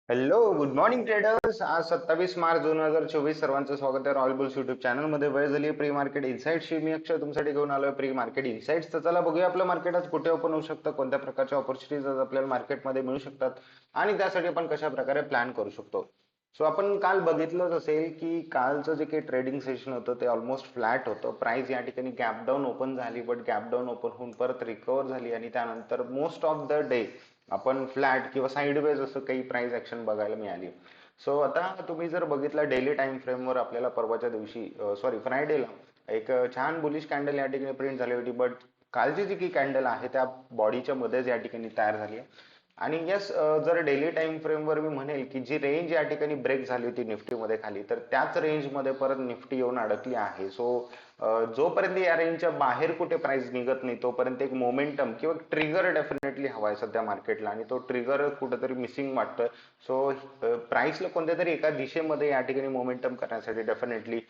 Hello good morning traders. आज 27 मार्च 2024. सर्वांचं स्वागत आहे रॉयल बुल्स युट्यूब चॅनल मध्ये. वेळ झाली प्री मार्केट इन्साइट्सची. मी अक्षय तुमच्यासाठी घेऊन आलोय प्री मार्केट इन्साइट्स. तर चला बघूया आपलं मार्केट आज कुठे ओपन होऊ शकतं, कोणत्या प्रकारच्या ऑपॉर्च्युनिटीज आज आपल्याला मार्केटमध्ये मिळू शकतात आणि त्यासाठी आपण कशा प्रकारे प्लॅन करू शकतो. सो आपण काल बघितलंच असेल की कालचं जे काही ट्रेडिंग सेशन होतं ते ऑलमोस्ट फ्लॅट होतं. प्राइस या ठिकाणी गॅप डाऊन ओपन झाली, बट गॅप डाऊन ओपन होऊन परत रिकव्हर झाली आणि त्यानंतर मोस्ट ऑफ द डे आपण फ्लॅट किंवा साईडवेज असं काही प्राइस ऍक्शन बघायला मिळाली. सो आता तुम्ही जर बघितलं डेली टाइम फ्रेमवर आपल्याला परवाच्या दिवशी फ्रायडेला एक छान बुलिश कॅन्डल या ठिकाणी प्रिंट झाली होती, बट कालची जी काही कॅन्डल आहे त्या बॉडीच्या मध्येच या ठिकाणी तयार झाली आहे. आणि यस, जर डेली टाइम फ्रेमवर मी म्हणेल की जी रेंज या ठिकाणी ब्रेक झाली होती निफ्टीमध्ये खाली, तर त्याच रेंजमध्ये परत निफ्टी येऊन अडकली आहे. सो जोपर्यंत या रेंजच्या बाहेर कुठे प्राइस निघत नाही तोपर्यंत एक मोमेंटम किंवा ट्रिगर डेफिनेटली हवाय सध्या मार्केटला, आणि तो ट्रिगर कुठेतरी मिसिंग वाटतोय. सो प्राइसला कोणत्या तरी एका दिशेमध्ये या ठिकाणी मोमेंटम करण्यासाठी डेफिनेटली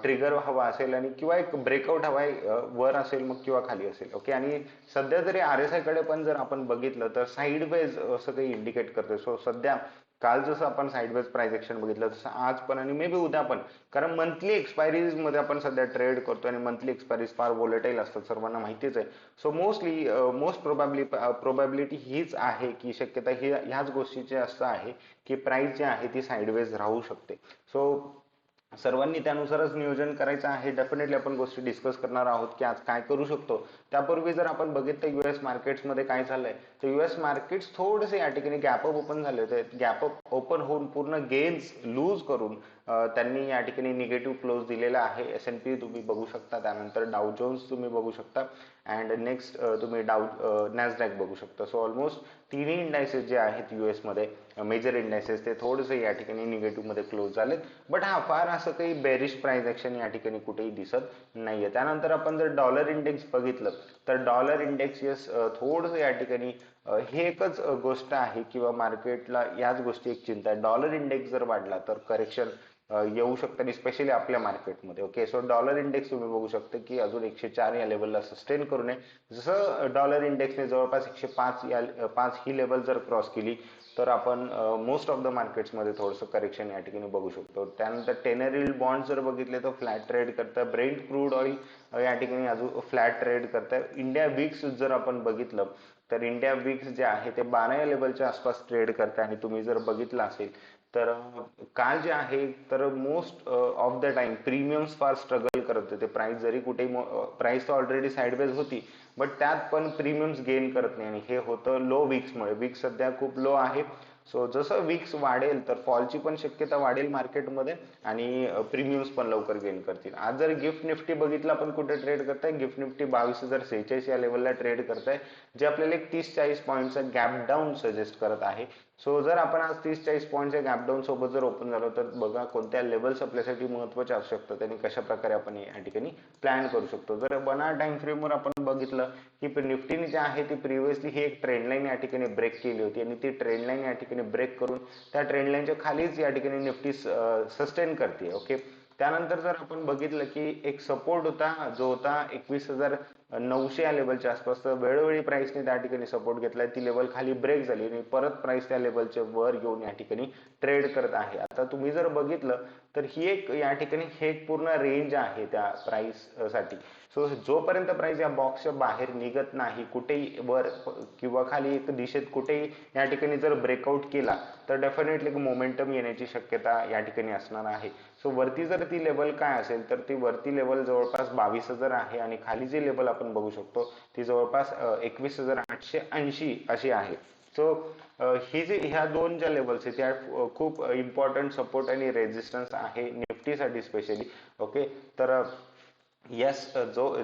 ट्रिगर हवा असेल आणि किंवा एक ब्रेकआउट हवाय, वर असेल मग किंवा खाली असेल. ओके, आणि सध्या जरी RSI कडे पण जर आपण बघितलं तर साईडवेज असं काही इंडिकेट करतोय. सो सध्या काल जसं आपण साईडवेज प्राइस एक्शन बघितलं तसं आज पण आणि मे बी उद्या पण, कारण मंथली एक्सपायरीज मध्ये आपण सध्या ट्रेड करतोय आणि मंथली एक्सपायरीज फार वोलेटाईल असतात, सर्वांना माहितीच आहे. सो मोस्ट प्रोबॅबिलिटी हीच आहे की शक्यता ही ह्याच गोष्टीची असं आहे की प्राइस जी आहे ती साईडवेज राहू शकते. सो सर्वांनी त्यानुसारच नियोजन करायचं आहे. डेफिनेटली आपण गोष्टी डिस्कस करणार आहोत की आज काय करू शकतो. त्यापूर्वी जर आपण बघितलं युएस मार्केट्समध्ये काय झालंय, तर युएस मार्केट्स थोडेसे या ठिकाणी गॅपअप ओपन झाले होते. गॅपअप ओपन होऊन पूर्ण गेन्स लूज करून त्यांनी या ठिकाणी निगेटिव्ह क्लोज दिलेला आहे. S&P तुम्ही बघू शकता, त्यानंतर डाव जोन्स तुम्ही बघू शकता, अँड नेक्स्ट तुम्ही नॅसडॅक बघू शकता. सो ऑलमोस्ट तिन्ही इंडायसेस जे आहेत US मध्ये मेजर इंडायसेस ते थोडेसे या ठिकाणी निगेटिव्ह मध्ये क्लोज झालेत. बट हा फार असं काही बेरिश प्राइस ऍक्शन या ठिकाणी कुठेही दिसत नाहीये. त्यानंतर आपण जर डॉलर इंडेक्स बघितलं तर डॉलर इंडेक्स यस थोडंसं या ठिकाणी हे एकच गोष्ट आहे किंवा मार्केटला याच गोष्टी एक चिंता आहे. डॉलर इंडेक्स जर वाढला तर करेक्शन येऊ शकतं आणि स्पेशली आपल्या मार्केटमध्ये. ओके, सो डॉलर इंडेक्स तुम्ही बघू शकता की अजून 104 या लेवलला सस्टेन करू नये. जसं डॉलर इंडेक्सने जवळपास 105 ही लेवल जर क्रॉस केली तर आपण मोस्ट ऑफ द मार्केट्समध्ये थोडंसं करेक्शन या ठिकाणी बघू शकतो. त्यानंतर टेनर बॉन्ड जर बघितले तर फ्लॅट ट्रेड करतात. ब्रेंट क्रूड ऑइल या ठिकाणी अजून फ्लॅट ट्रेड करतात. इंडिया विक्स जर आपण बघितलं तर इंडिया विक्स जे आहे ते 12 या लेवलच्या आसपास ट्रेड करते आणि तुम्ही जर बघितलं असेल तर काल जे आहे तर most of the time premiums फार स्ट्रगल करत होते. प्राइस जरी कुठे प्राइस तर ऑलरेडी साईडवेज होती, बट त्यात पण प्रीमियम्स गेन करत नाही आणि हे होतं लो विक्समुळे. विक्स सध्या खूप लो आहे. सो जसं विक्स वाढेल तर फॉलची पण शक्यता वाढेल मार्केटमध्ये आणि प्रीमियम्स पण लवकर गेन करतील. आज जर गिफ्ट निफ्टी बघितलं आपण कुठे ट्रेड करताय, गिफ्ट निफ्टी 22,046 या लेवलला ट्रेड करताय, जे आपल्याला एक 30-40 पॉईंटचा गॅप डाऊन सजेस्ट करत आहे. सो जर आपण आज 30-40 पॉईंटच्या गॅप डाऊन सोबत जर ओपन झालो तर बघा कोणत्या लेवल्स आपल्यासाठी महत्वाच्या असू शकतात आणि कशा प्रकारे आपण या ठिकाणी प्लॅन करू शकतो. जर बना टाइम फ्रेमवर आपण बघितलं की निफ्टीने जे आहे ती प्रिव्हियसली ही एक ट्रेंड लाईन या ठिकाणी ब्रेक केली होती आणि ती ट्रेंड लाईन या ठिकाणी ब्रेक करून त्या ट्रेंड लाईनच्या खालीच या ठिकाणी निफ्टी सस्टेन करते. ओके, त्यानंतर जर आपण बघितलं की एक सपोर्ट होता जो होता 21,900 या लेवलच्या आसपास, तर वेळोवेळी प्राइसने त्या ठिकाणी सपोर्ट घेतलाय. ती लेवल खाली ब्रेक झाली आणि परत प्राइस त्या लेवलच्या वर येऊन या ठिकाणी ट्रेड करत आहे. आता तुम्ही जर बघितलं तर ही एक या ठिकाणी हे एक पूर्ण रेंज आहे त्या प्राइस साठी. सो जोपर्यंत प्राइस या बॉक्सच्या बाहेर निघत नाही, कुठेही वर किंवा खाली एक दिशेत कुठेही या ठिकाणी जर ब्रेकआउट केला तर डेफिनेटली मोमेंटम येण्याची शक्यता या ठिकाणी असणार आहे. सो वरती जर ती लेवल काय असेल तर ती वरती लेवल जवळपास 22,000 आहे आणि खाली जी लेवल आपण बघू शकतो ती जवळपास 21,880 अशी आहे. सो ही जी ह्या दोन ज्या लेवल्स आहेत त्या खूप इम्पॉर्टंट सपोर्ट आणि रेजिस्टन्स आहे निफ्टीसाठी स्पेशली. ओके, तर येस,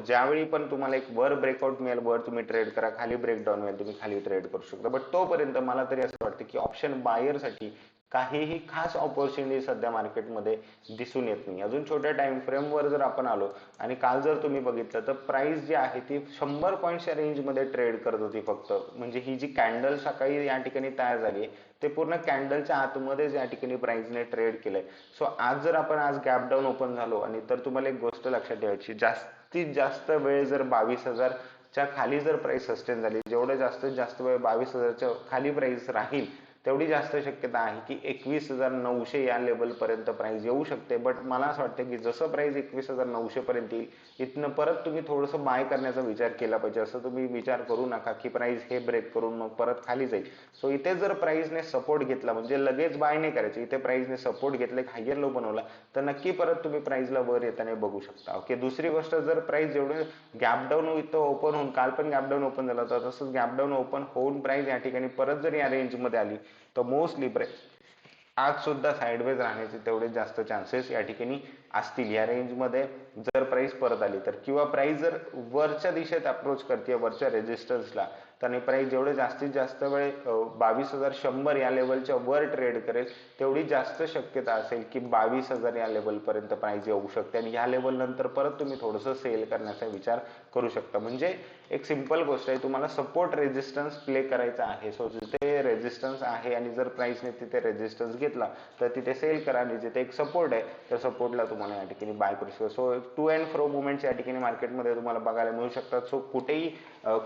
ज्यावेळी पण तुम्हाला एक वर ब्रेकआउट मिळेल वर तुम्ही ट्रेड करा, खाली ब्रेकडाऊन मिळेल तुम्ही खाली ट्रेड करू शकता. बट तोपर्यंत मला तरी असं वाटतं की ऑप्शन बायर साठी काहीही खास ऑपॉर्च्युनिटी सध्या मार्केटमध्ये दिसून येत नाही. अजून छोट्या टाइम फ्रेमवर जर आपण आलो आणि काल जर तुम्ही बघितलं तर प्राइस जी आहे ती 100 पॉईंटच्या रेंजमध्ये ट्रेड करत होती फक्त. म्हणजे ही जी कॅन्डल सकाळी या ठिकाणी तयार झाली ते पूर्ण कॅन्डलच्या आतमध्येच या ठिकाणी प्राइसने ट्रेड केलंय. सो आज जर आपण आज गॅप डाऊन ओपन झालो आणि तर तुम्हाला एक गोष्ट लक्षात ठेवायची, जास्तीत जास्त वेळ जर 22,000 च्या खाली जर प्राइस सस्टेन झाली, जेवढं जास्तीत जास्त वेळ 22,000च्या खाली प्राइस राहील तेवढी जास्त शक्यता आहे की 21,900 या लेवल पर्यंत प्राइस येऊ शकते. बट मला असं वाटतं की जसं प्राइस 21,900 पर्यंत येईल इथनं परत तुम्ही थोडंसं बाय करण्याचा विचार केला पाहिजे. असं तुम्ही विचार करू नका की प्राइस हे ब्रेक करून मग परत खाली जाईल. सो इथे जर प्राइसने सपोर्ट घेतला म्हणजे लगेच बाय नाही करायचे, इथे प्राइसने सपोर्ट घेतला, एक हायर लो बनवला तर नक्की परत तुम्ही प्राइसला वर येताना बघू शकता. ओके, दुसरी गोष्ट, जर प्राइस जेवढे गॅप डाऊन इथं ओपन होऊन, काल पण गॅप डाऊन ओपन झाला होता, तसंच गॅप डाऊन ओपन होऊन प्राइस या ठिकाणी परत जर या रेंज मध्ये आली तर मोस्टली आज सुद्धा साइडवेज राहण्याचे तेवढे जास्त चान्सेस या ठिकाणी असतील या रेंज मध्ये जर प्राइस परत आली तर. किंवा प्राइस जर वरच्या दिशेत अप्रोच करते वरच्या रेजिस्टन्सला तर प्राइस जेवढे जास्तीत जास्त वेळ 22,100 या लेवलच्या वर ट्रेड करेल तेवढी जास्त शक्यता असेल की 22,000 या लेवल पर्यंत प्राइस येऊ शकते आणि या लेवल नंतर परत तुम्ही थोडंसं सेल करण्याचा विचार करू शकता. म्हणजे एक सिंपल गोष्ट आहे, तुम्हाला सपोर्ट रेजिस्टन्स प्ले करायचा आहे. सो जिथे रेजिस्टन्स आहे आणि जर प्राइसने तिथे रेजिस्टन्स घेतला तर तिथे सेल करा आणि जिथे एक सपोर्ट आहे त्या सपोर्टला तुम्हाला या ठिकाणी बाय करू शकता. So to and fro movements या ठिकाणी मार्केटमध्ये तुम्हाला बघायला मिळू शकतात. सो कुठेही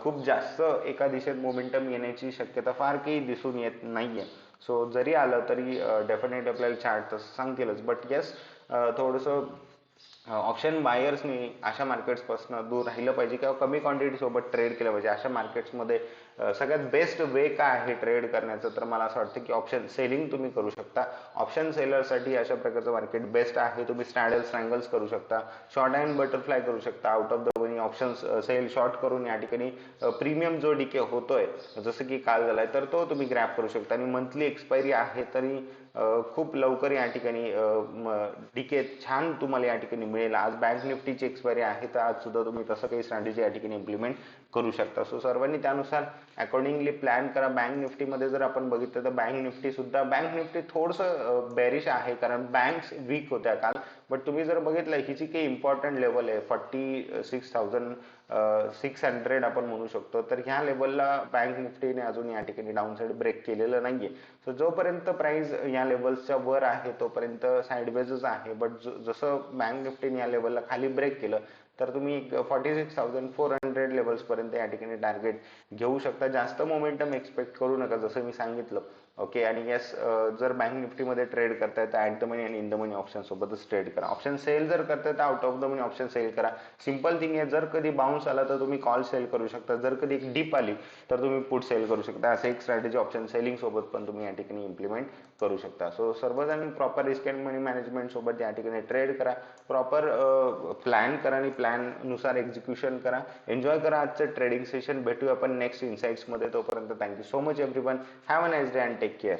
खूप जास्त एका दिशेत मोमेंटम येण्याची शक्यता फार काही दिसून येत नाहीये. सो जरी आलं तरी डेफिनेट आपल्याला चार्ट तसं सांगतीलच. बट येस, थोडंसं ऑप्शन बायर्सनी अशा मार्केट्स पासून दूर राहिलं पाहिजे किंवा कमी क्वांटिटी सोबत ट्रेड केलं पाहिजे. अशा मार्केट्समध्ये सगळ्यात बेस्ट वे काय आहे ट्रेड करण्याचं, तर मला असं वाटतं की ऑप्शन सेलिंग तुम्ही करू शकता. ऑप्शन सेलरसाठी अशा प्रकारचं मार्केट बेस्ट आहे. तुम्ही स्ट्रॅडल ट्रायंगल्स करू शकता, शॉर्ट अँड बटरफ्लाय करू शकता, out of the money option sell short करून या ठिकाणी प्रीमियम जो डीके होतोय जसं की काल झालाय तर तो तुम्ही ग्रॅप करू शकता. आणि मंथली एक्सपायरी आहे तरी खूप लवकर या ठिकाणी डीके छान तुम्हाला या ठिकाणी मिळेल. आज बँक निफ्टीची एक्सपायरी आहे तर आज सुद्धा तुम्ही तसं काही स्ट्रॅटेजी या ठिकाणी इम्प्लिमेंट करू शकता. सो सर्वांनी त्यानुसार अकॉर्डिंगली प्लॅन करा. बँक निफ्टीमध्ये जर आपण बघितलं तर बँक निफ्टी थोडंसं बेरिश आहे कारण बँक्स वीक होत्या काल. बट तुम्ही जर बघितलं हिची काही इम्पॉर्टंट लेवल आहे 46,600 आपण म्हणू शकतो. तर ह्या लेवलला बँक निफ्टीने अजून या ठिकाणी डाऊन साईड ब्रेक केलेलं नाहीये. सो जोपर्यंत प्राइस या लेवल्सच्या वर आहे तोपर्यंत साईडवेजच आहे. बट जसं बँक निफ्टीने या लेवलला खाली ब्रेक केलं तर तुम्ही 46,400 लेवल्स पर्यंत या ठिकाणी टार्गेट घेऊ शकता. जास्त मोमेंटम एक्सपेक्ट करू नका जसं मी सांगितलं. ओके, आणि येस, जर बँक निफ्टीमध्ये ट्रेड करताय तर ऍट द मनी आणि इन द मनी ऑप्शन सोबतच ट्रेड करा. ऑप्शन सेल जर करताय तर out of the money option sell करा. सिंपल थिंग आहे, जर कधी बाउन्स आला तर तुम्ही कॉल सेल करू शकता, जर कधी एक डीप आली तर तुम्ही पुट सेल करू शकता. असं एक स्ट्रॅटेजी ऑप्शन सेलिंग सोबत पण तुम्ही या ठिकाणी इम्प्लिमेंट करू शकता. सो सर्वजण proper risk and money management सोबत या ठिकाणी ट्रेड करा, प्रॉपर प्लॅन करा आणि प्लॅन नुसार एक्झिक्युशन करा. एन्जॉय करा आजचं ट्रेडिंग सेशन. भेटूया आपण नेक्स्ट इनसाइट्स मध्ये. तोपर्यंत thank you so much everyone. Have a nice day and take care.